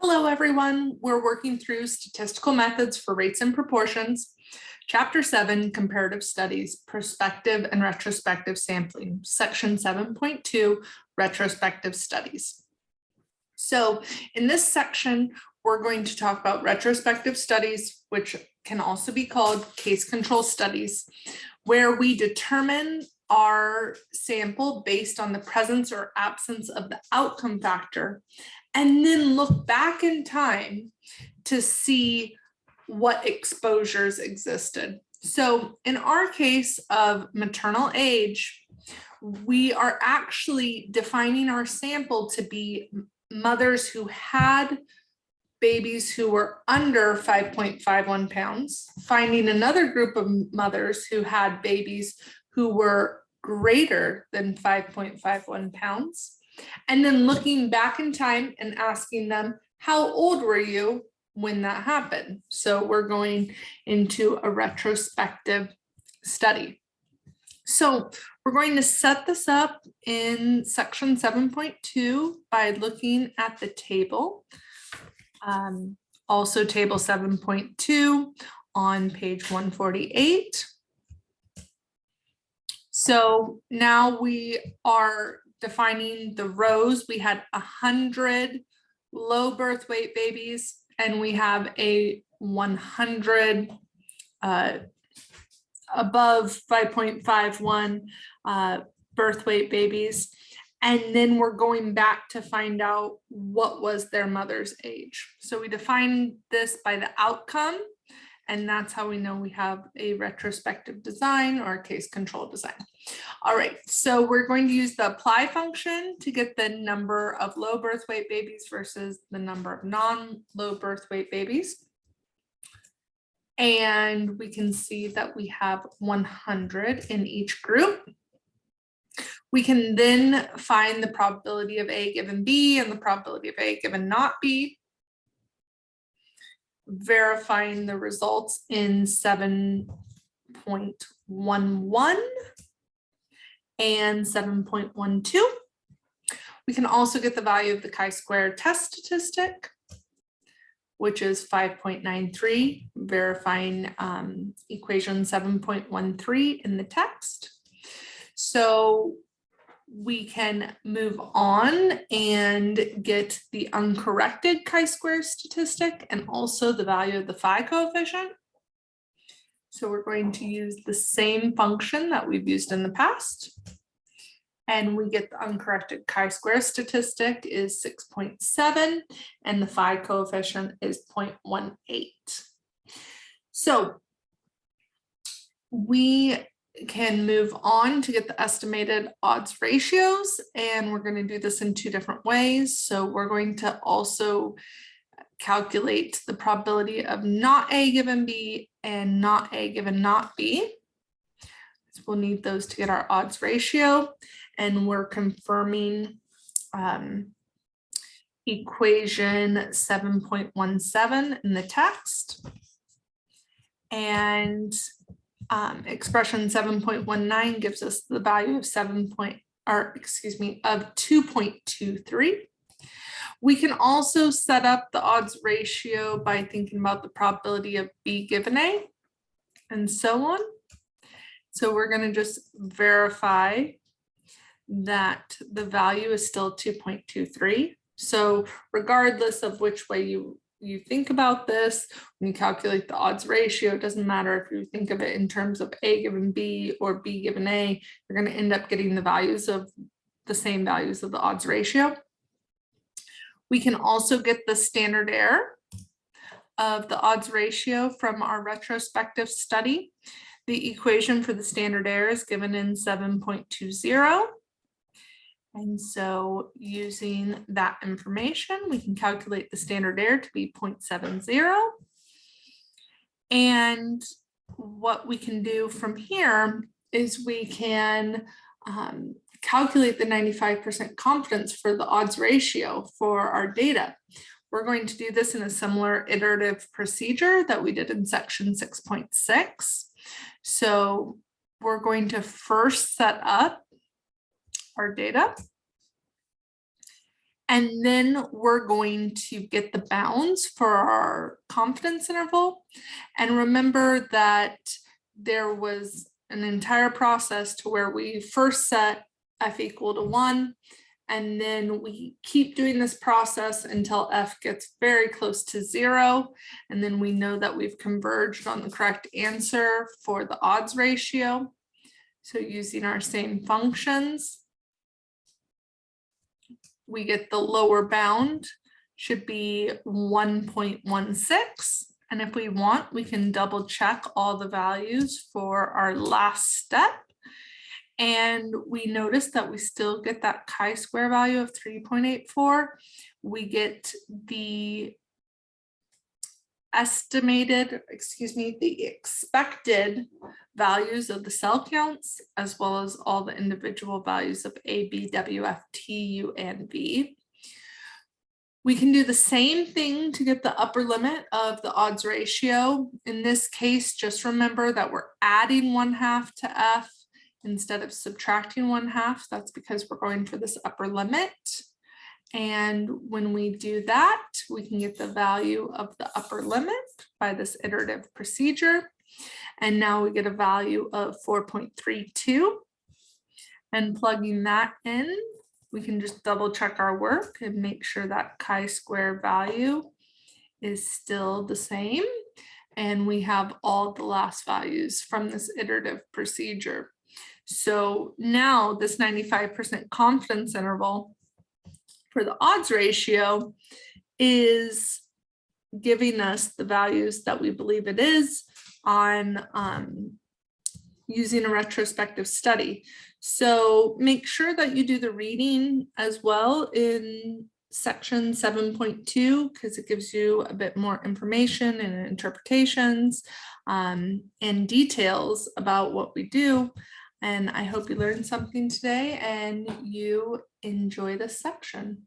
Hello, everyone. We're working through statistical methods for rates and proportions. Chapter 7, Comparative Studies, Prospective and Retrospective Sampling, Section 7.2, Retrospective Studies. So in this section, we're going to talk about retrospective studies, which can also be called case control studies, where we determine our sample based on the presence or absence of the outcome factor, and then look back in time to see what exposures existed. So in our case of maternal age, we are actually defining our sample to be mothers who had babies who were under 5.51 pounds, finding another group of mothers who had babies who were greater than 5.51 pounds, and then looking back in time and asking them, how old were you when that happened? So we're going into a retrospective study. So we're going to set this up in section 7.2 by looking at the table. Also table 7.2 on page 148. So now we are defining the rows. We had 100 low birth weight babies, and we have a 100 above 5.51 birth weight babies. And then we're going back to find out what was their mother's age. So we define this by the outcome, and that's how we know we have a retrospective design or a case control design. All right, so we're going to use the apply function to get the number of low birth weight babies versus the number of non-low birth weight babies. And we can see that we have 100 in each group. We can then find the probability of A given B and the probability of A given not B, verifying the results in 7.11 and 7.12. We can also get the value of the chi-square test statistic, which is 5.93, verifying equation 7.13 in the text. So we can move on and get the uncorrected chi-square statistic and also the value of the phi coefficient. So we're going to use the same function that we've used in the past. And we get the uncorrected chi-square statistic is 6.7 and the phi coefficient is 0.18. So we can move on to get the estimated odds ratios, and we're going to do this in two different ways. So we're going to also calculate the probability of not A given B and not A given not B. So we'll need those to get our odds ratio, and we're confirming equation 7.17 in the text, and expression 7.19 gives us the value of 2.23. We can also set up the odds ratio by thinking about the probability of B given A and so on. So we're going to just verify that the value is still 2.23. So regardless of which way you think about this, when you calculate the odds ratio, it doesn't matter if you think of it in terms of A given B or B given A, you're going to end up getting the values of the same values of the odds ratio. We can also get the standard error of the odds ratio from our retrospective study. The equation for the standard error is given in 7.20. And so using that information, we can calculate the standard error to be 0.70. And what we can do from here is we can calculate the 95% confidence for the odds ratio for our data. We're going to do this in a similar iterative procedure that we did in section 6.6. So we're going to first set up our data. And then we're going to get the bounds for our confidence interval. And remember that there was an entire process to where we first set f equal to 1, and then we keep doing this process until f gets very close to 0. And then we know that we've converged on the correct answer for the odds ratio. So using our same functions, we get the lower bound should be 1.16. And if we want, we can double check all the values for our last step. And we notice that we still get that chi-square value of 3.84. We get the the expected values of the cell counts, as well as all the individual values of A, B, W, F, T, U, and V. We can do the same thing to get the upper limit of the odds ratio. In this case, just remember that we're adding 1/2 to F instead of subtracting 1/2. That's because we're going for this upper limit. And when we do that, we can get the value of the upper limit by this iterative procedure. And now we get a value of 4.32. And plugging that in, we can just double check our work and make sure that chi-square value is still the same. And we have all the last values from this iterative procedure. So now this 95% confidence interval for the odds ratio is giving us the values that we believe it is on using a retrospective study. So make sure that you do the reading as well in section 7.2, because it gives you a bit more information and interpretations and details about what we do. And I hope you learned something today and you enjoy this section.